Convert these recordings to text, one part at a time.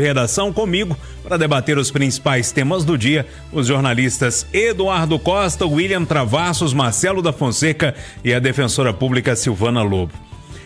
Redação comigo para debater os principais temas do dia, os jornalistas Eduardo Costa, William Travassos, Marcelo da Fonseca e a defensora pública Silvana Lobo.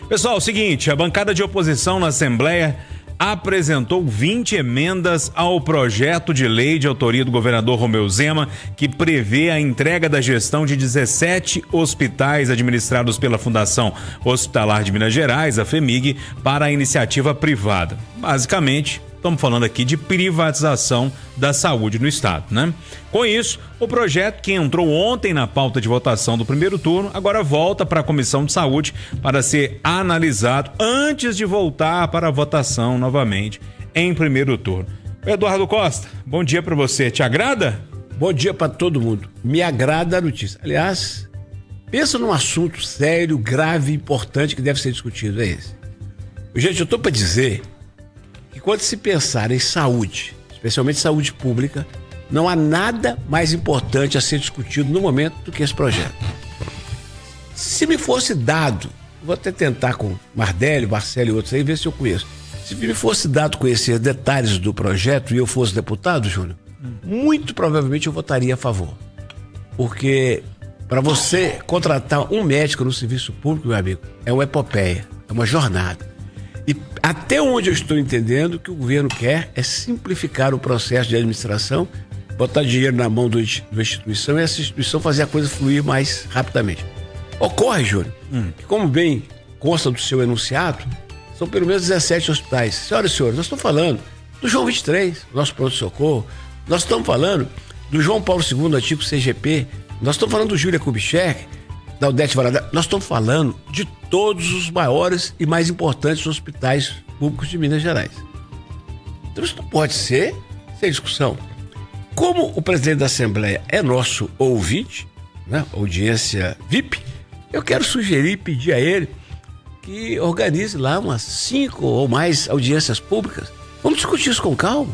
Pessoal, é o seguinte, a bancada de oposição na Assembleia apresentou 20 emendas ao projeto de lei de autoria do governador Romeu Zema, que prevê a entrega da gestão de 17 hospitais administrados pela Fundação Hospitalar de Minas Gerais, a FHEMIG, para a iniciativa privada. Basicamente, estamos falando aqui de privatização da saúde no estado, né? Com isso, o projeto que entrou ontem na pauta de votação do primeiro turno, agora volta para a Comissão de Saúde para ser analisado antes de voltar para a votação novamente em primeiro turno. Eduardo Costa, bom dia para você. Te agrada? Bom dia para todo mundo. Me agrada a notícia. Aliás, pensa num assunto sério, grave, importante que deve ser discutido, é esse. Gente, eu estou para dizer que quando se pensar em saúde, especialmente saúde pública, não há nada mais importante a ser discutido no momento do que esse projeto. Se me fosse dado, vou até tentar com Mardelli, Marcelo e outros aí, ver se eu conheço. Se me fosse dado conhecer detalhes do projeto e eu fosse deputado, Júnior, muito provavelmente eu votaria a favor. Porque para você contratar um médico no serviço público, meu amigo, é uma epopeia, é uma jornada. E até onde eu estou entendendo, o que o governo quer é simplificar o processo de administração, botar dinheiro na mão de uma instituição e essa instituição fazer a coisa fluir mais rapidamente. Ocorre, Júnior, que como bem consta do seu enunciado, são pelo menos 17 hospitais. Senhoras e senhores, nós estamos falando do João 23, nosso pronto-socorro, nós estamos falando do João Paulo II, antigo CGP, nós estamos falando do Júlia Kubitschek, da Odete Valadares, nós estamos falando de todos os maiores e mais importantes hospitais públicos de Minas Gerais. Então isso não pode ser sem discussão. Como o presidente da Assembleia é nosso ouvinte, né, audiência VIP, eu quero sugerir e pedir a ele que organize lá umas 5 ou mais audiências públicas. Vamos discutir isso com calma.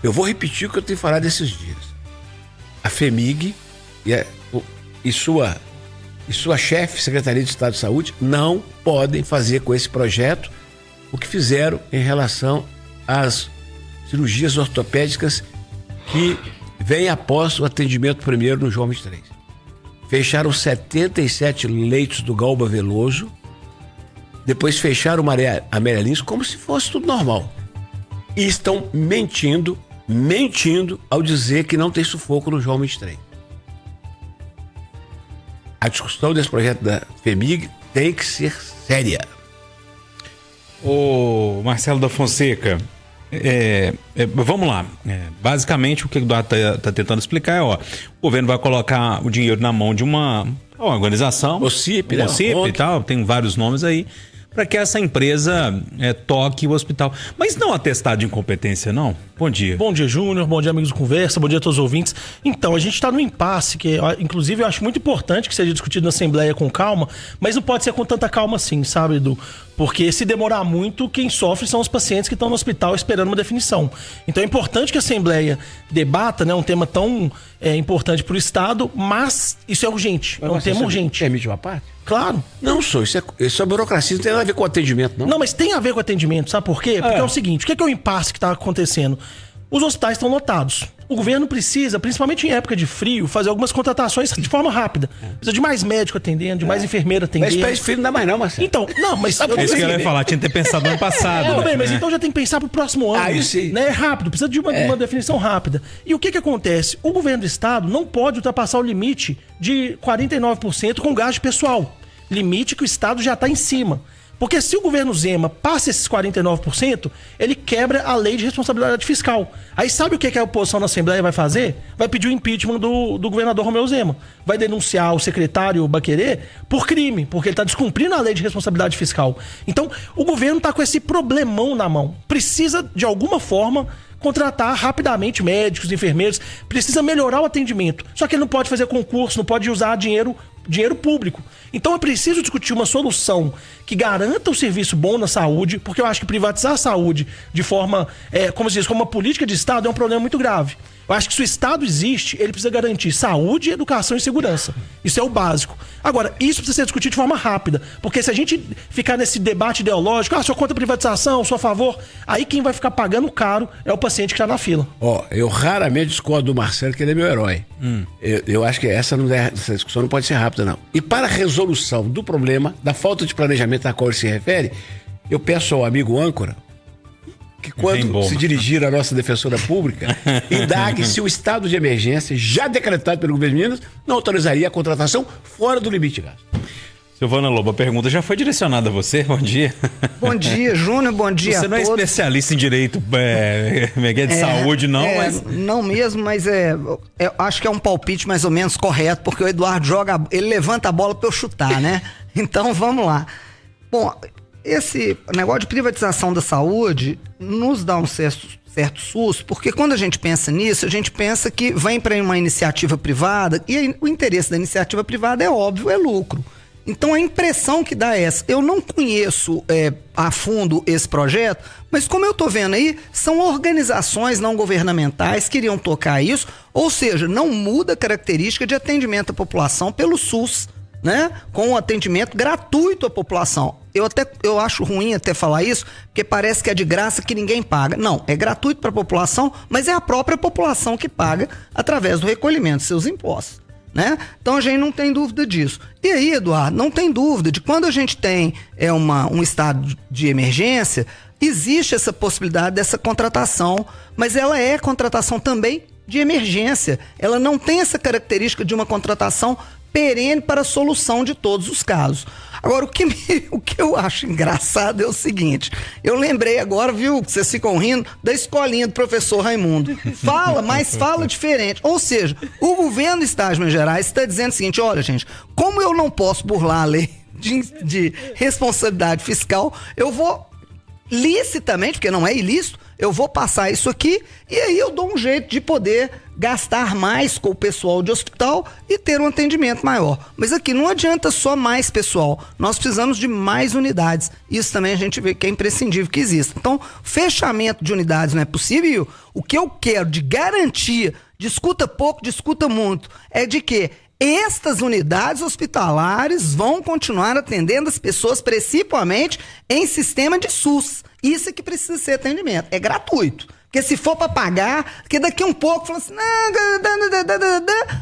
Eu vou repetir o que eu tenho falado esses dias. A FHEMIG e sua chefe, Secretaria de Estado de Saúde, não podem fazer com esse projeto o que fizeram em relação às cirurgias ortopédicas que vêm após o atendimento primeiro no João 23. Fecharam 77 leitos do Galba Veloso, depois fecharam a Amélia Lins como se fosse tudo normal. E estão mentindo ao dizer que não tem sufoco no João 23. A discussão desse projeto da FHEMIG tem que ser séria. Ô Marcelo da Fonseca, vamos lá. Basicamente o que o Eduardo está tentando explicar é, o governo vai colocar o dinheiro na mão de uma organização, OCIP e tal, tem vários nomes aí, para que essa empresa toque o hospital. Mas não atestado de incompetência, não? Bom dia. Bom dia, Júnior. Bom dia, amigos do Conversa. Bom dia a todos os ouvintes. Então, a gente está num impasse que, inclusive, eu acho muito importante que seja discutido na Assembleia com calma, mas não pode ser com tanta calma assim, sabe, Edu? Porque se demorar muito, quem sofre são os pacientes que estão no hospital esperando uma definição. Então é importante que a Assembleia debata, né, um tema tão importante para o Estado, mas isso é urgente, é um tema urgente. Permite uma parte? Claro. Não, isso é burocracia, não tem nada a ver com atendimento, não. Não, mas tem a ver com atendimento, sabe por quê? Porque é o seguinte, o que é o impasse que está acontecendo? Os hospitais estão lotados. O governo precisa, principalmente em época de frio, fazer algumas contratações de forma rápida. Precisa de mais médico atendendo, de mais enfermeira atendendo. Mas para esse filho não dá mais não, Marcelo. Então, não, mas... É isso que eu ia falar, tinha que ter pensado no ano passado. Mas então já tem que pensar pro próximo ano. Isso sim. Né? É rápido, precisa de uma definição rápida. E o que acontece? O governo do Estado não pode ultrapassar o limite de 49% com gasto pessoal. Limite que o Estado já está em cima. Porque se o governo Zema passa esses 49%, ele quebra a lei de responsabilidade fiscal. Aí sabe o que a oposição na Assembleia vai fazer? Vai pedir o impeachment do governador Romeu Zema. Vai denunciar o secretário Baquerê por crime, porque ele está descumprindo a lei de responsabilidade fiscal. Então, o governo está com esse problemão na mão. Precisa, de alguma forma, contratar rapidamente médicos, enfermeiros. Precisa melhorar o atendimento. Só que ele não pode fazer concurso, não pode usar dinheiro dinheiro público. Então é preciso discutir uma solução que garanta o serviço bom na saúde, porque eu acho que privatizar a saúde de forma, como se diz, como uma política de Estado é um problema muito grave. Eu acho que se o Estado existe, ele precisa garantir saúde, educação e segurança. Isso é o básico. Agora, isso precisa ser discutido de forma rápida, porque se a gente ficar nesse debate ideológico, sou contra a privatização, sou a favor, aí quem vai ficar pagando caro é o paciente que está na fila. Eu raramente discordo do Marcelo, que ele é meu herói. Eu acho que essa discussão não pode ser rápida, não. E para a resolução do problema, da falta de planejamento a qual ele se refere, eu peço ao amigo âncora que quando se dirigir à nossa defensora pública, indague se o estado de emergência já decretado pelo governo de Minas não autorizaria a contratação fora do limite de gasto. Silvana Lobo, a pergunta já foi direcionada a você. Bom dia. Bom dia, Júnior. Bom dia a todos. Você não é especialista em direito de saúde, não? Não mesmo, mas acho que é um palpite mais ou menos correto, porque o Eduardo ele levanta a bola para eu chutar, né? Então, vamos lá. Bom, esse negócio de privatização da saúde nos dá um certo susto, porque quando a gente pensa nisso, a gente pensa que vem para uma iniciativa privada, e o interesse da iniciativa privada é óbvio, é lucro. Então a impressão que dá é essa. Eu não conheço a fundo esse projeto, mas como eu estou vendo aí, são organizações não governamentais que iriam tocar isso, ou seja, não muda a característica de atendimento à população pelo SUS, né? Com um atendimento gratuito à população. Eu acho ruim até falar isso, porque parece que é de graça que ninguém paga. Não, é gratuito para a população, mas é a própria população que paga através do recolhimento de seus impostos, né? Então a gente não tem dúvida disso. E aí, Eduardo, não tem dúvida de quando a gente tem um estado de emergência, existe essa possibilidade dessa contratação, mas ela é contratação também de emergência. Ela não tem essa característica de uma contratação perene para a solução de todos os casos. Agora, o que eu acho engraçado é o seguinte, eu lembrei agora, viu, que vocês ficam rindo, da escolinha do professor Raimundo. Mas fala diferente. Ou seja, o governo do Estado de Minas Gerais está dizendo o seguinte, olha, gente, como eu não posso burlar a lei de responsabilidade fiscal, eu vou licitamente, porque não é ilícito, eu vou passar isso aqui e aí eu dou um jeito de poder gastar mais com o pessoal de hospital e ter um atendimento maior. Mas aqui não adianta só mais pessoal, nós precisamos de mais unidades. Isso também a gente vê que é imprescindível que exista. Então, fechamento de unidades não é possível. O que eu quero de garantia, discuta pouco, discuta muito, é de que estas unidades hospitalares vão continuar atendendo as pessoas principalmente em sistema de SUS. Isso é que precisa ser atendimento. É gratuito. Porque se for para pagar, porque daqui um pouco fala assim,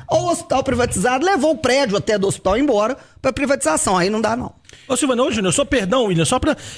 ou o hospital privatizado levou o prédio até do hospital embora para privatização. Aí não dá, não. Ô Silvana, Júnior, só perdão, William,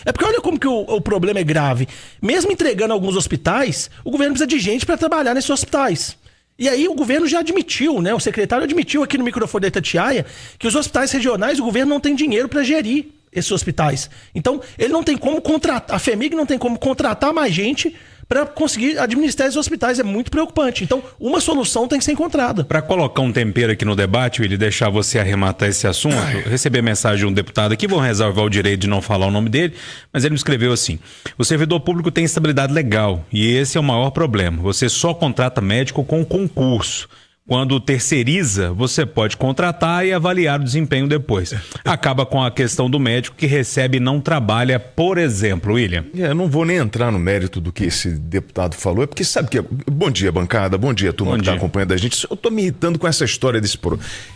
é porque olha como que o problema é grave. Mesmo entregando alguns hospitais, o governo precisa de gente para trabalhar nesses hospitais. E aí o governo já admitiu, né? O secretário admitiu aqui no microfone da Itatiaia que os hospitais regionais, o governo não tem dinheiro para gerir esses hospitais. Então, ele não tem como contratar, a FHEMIG não tem como contratar mais gente para conseguir administrar esses hospitais. É muito preocupante. Então, uma solução tem que ser encontrada. Para colocar um tempero aqui no debate, Willi, deixar você arrematar esse assunto, eu recebi a mensagem de um deputado aqui, vou reservar o direito de não falar o nome dele, mas ele me escreveu assim: o servidor público tem estabilidade legal e esse é o maior problema. Você só contrata médico com concurso. Quando terceiriza, você pode contratar e avaliar o desempenho depois. Acaba com a questão do médico que recebe e não trabalha, por exemplo, William. Eu não vou nem entrar no mérito do que esse deputado falou, é porque sabe que... Bom dia, bancada, bom dia, turma que está acompanhando a gente. Eu tô me irritando com essa história desse...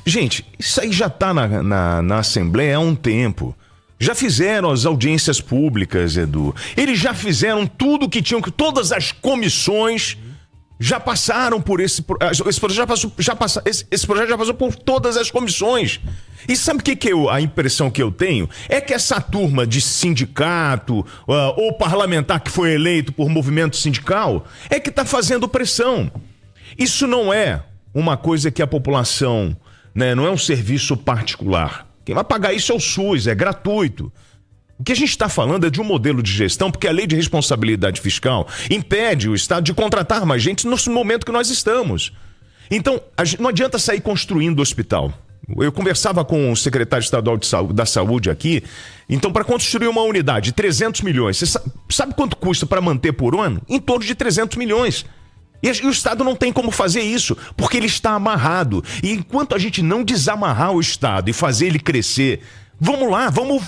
Gente, isso aí já tá na Assembleia há um tempo. Já fizeram as audiências públicas, Edu. Eles já fizeram tudo que tinham, que todas as comissões... já passaram por esse projeto, esse projeto já passou por todas as comissões. E sabe o que a impressão que eu tenho? É que essa turma de sindicato ou parlamentar que foi eleito por movimento sindical é que está fazendo pressão. Isso não é uma coisa que a população, né, não é um serviço particular. Quem vai pagar isso é o SUS, é gratuito. O que a gente está falando é de um modelo de gestão, porque a lei de responsabilidade fiscal impede o Estado de contratar mais gente no momento que nós estamos. Então, não adianta sair construindo hospital. Eu conversava com o secretário estadual da Saúde aqui. Então, para construir uma unidade, 300 milhões. Você sabe quanto custa para manter por ano? Em torno de 300 milhões. E o Estado não tem como fazer isso, porque ele está amarrado. E enquanto a gente não desamarrar o Estado e fazer ele crescer, vamos lá, vamos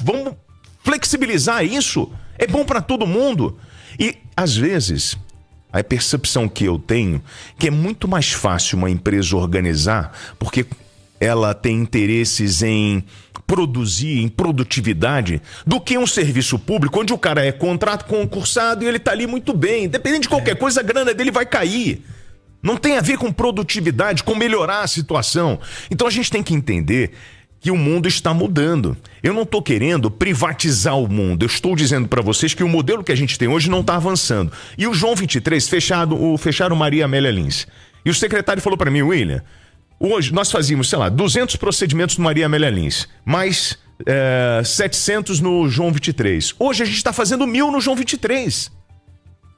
flexibilizar isso. É bom para todo mundo. E, às vezes, a percepção que eu tenho que é muito mais fácil uma empresa organizar, porque ela tem interesses em produzir, em produtividade, do que um serviço público onde o cara é contrato concursado e ele tá ali muito bem. Independente de qualquer coisa, a grana dele vai cair. Não tem a ver com produtividade, com melhorar a situação. Então a gente tem que entender que o mundo está mudando. Eu não estou querendo privatizar o mundo. Eu estou dizendo para vocês que o modelo que a gente tem hoje não está avançando. E o João 23 fecharam Maria Amélia Lins. E o secretário falou para mim, William, hoje nós fazíamos, 200 procedimentos no Maria Amélia Lins, mais 700 no João 23. Hoje a gente está fazendo 1000 no João 23.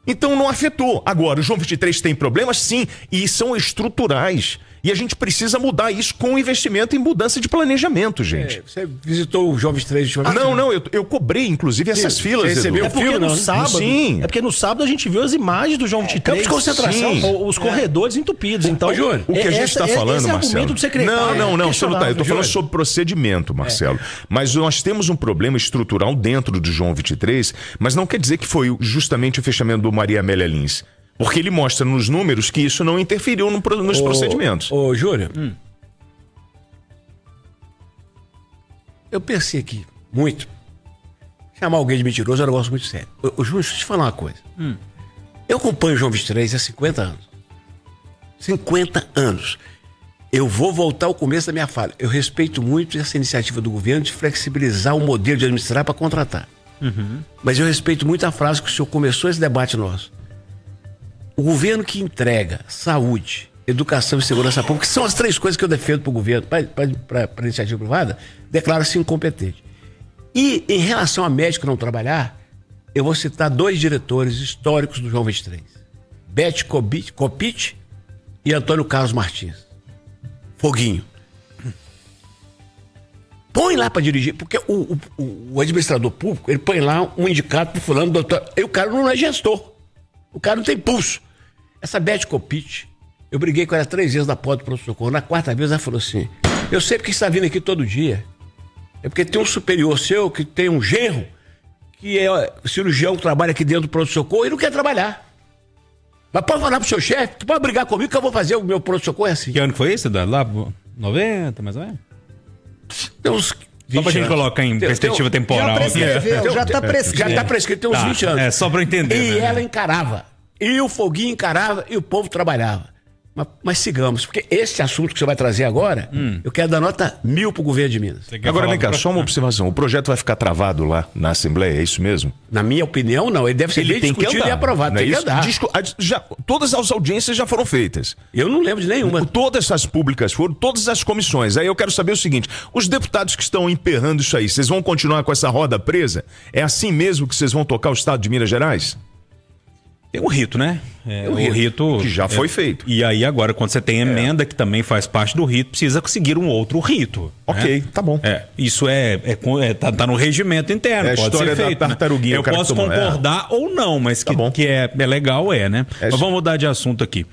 Então não afetou. Agora, o João 23 tem problemas? Sim, e são estruturais. E a gente precisa mudar isso com investimento em mudança de planejamento, gente. Você visitou o João 23 de Não, eu cobrei, inclusive, essas filas. Você recebeu É porque no sábado. Sim. É porque no sábado a gente viu as imagens do João 23. campo de concentração. Os corredores entupidos. Então, Júnior, o que a gente está falando, esse Marcelo... argumento do secretário Não, você não tá. Eu estou falando Júnior. sobre procedimento, Marcelo. Mas nós temos um problema estrutural dentro do João 23, mas não quer dizer que foi justamente o fechamento do Maria Amélia Lins. Porque ele mostra nos números que isso não interferiu nos procedimentos. Ô, Júnior, eu pensei aqui, muito. Chamar alguém de mentiroso é um negócio muito sério. Ô, Júnior, deixa eu te falar uma coisa. Eu acompanho o João 23 há 50 anos. 50 anos. Eu vou voltar ao começo da minha fala. Eu respeito muito essa iniciativa do governo de flexibilizar o modelo de administrar para contratar. Mas eu respeito muito a frase que o senhor começou esse debate nosso. O governo que entrega saúde, educação e segurança pública, que são as 3 coisas que eu defendo para o governo, para a iniciativa privada, declara-se incompetente. E em relação a médico não trabalhar, eu vou citar 2 diretores históricos do João 23. Beth Copit e Antônio Carlos Martins. Foguinho. Põe lá para dirigir, porque o administrador público, ele põe lá um indicado para fulano, doutor, e o cara não é gestor. O cara não tem pulso. Essa Beth Copit, eu briguei com ela 3 vezes na porta do pronto-socorro. Na 4ª vez ela falou assim, eu sei porque você está vindo aqui todo dia. É porque tem um superior seu que tem um genro que é cirurgião que trabalha aqui dentro do pronto-socorro e não quer trabalhar. Mas pode falar pro seu chefe, tu pode brigar comigo que eu vou fazer o meu pronto-socorro assim. Que ano que foi isso? Lá 90, mais ou menos? Tem uns Só pra gente colocar em perspectiva temporal. Já tá prescrito. Já tá prescrito, tem uns 20 anos. É, só pra eu entender. E né? ela encarava. E o Foguinho encarava e o povo trabalhava. Mas sigamos, porque esse assunto que você vai trazer agora, eu quero dar nota 1000 pro governo de Minas. Agora vem cá, só uma observação. O projeto vai ficar travado lá na Assembleia, é isso mesmo? Na minha opinião, não. Ele deve ser bem discutido e aprovado. Não é Tem que isso? andar. Todas as audiências já foram feitas. Eu não lembro de nenhuma. Todas as públicas foram, todas as comissões. Aí eu quero saber o seguinte, os deputados que estão emperrando isso aí, vocês vão continuar com essa roda presa? É assim mesmo que vocês vão tocar o Estado de Minas Gerais? Tem o rito, né? O rito que já foi feito. E aí agora, quando você tem emenda, que também faz parte do rito, precisa seguir um outro rito. Ok, né? tá bom. Isso tá no regimento interno, a pode história ser feito. Da tartaruguinha, eu posso concordar ou não, mas tá bom. que é legal, né? Mas vamos mudar de assunto aqui.